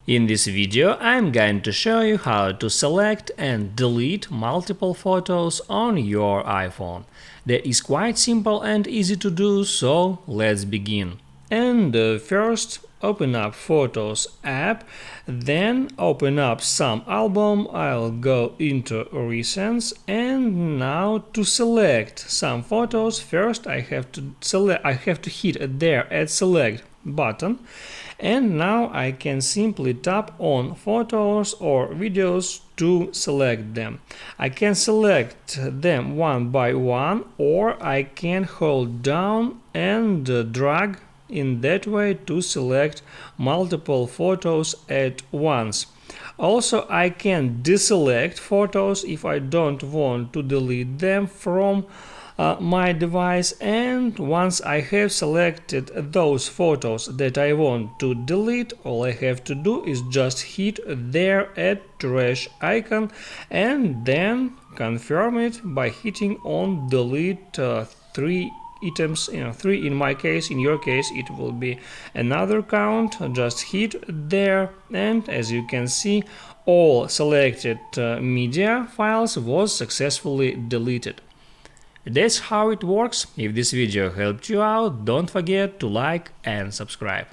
In this video, I'm going to show you how to select and delete multiple photos on your iPhone. That is quite simple and easy to do, so let's begin. And first, open up Photos app, then open up some album. I'll go into Recents, and now to select some photos, first I have to hit there Add Select button, and now I can simply tap on photos or videos to select them. I can select them one by one, or I can hold down and drag in that way to select multiple photos at once. Also, I can deselect photos if I don't want to delete them from my device, and once I have selected those photos that I want to delete, all I have to do is just hit there Add Trash icon and then confirm it by hitting on Delete 3 items, three in my case. In your case it will be another count. Just hit there, and as you can see, all selected media files was successfully deleted. That's how it works. If this video helped you out, don't forget to like and subscribe.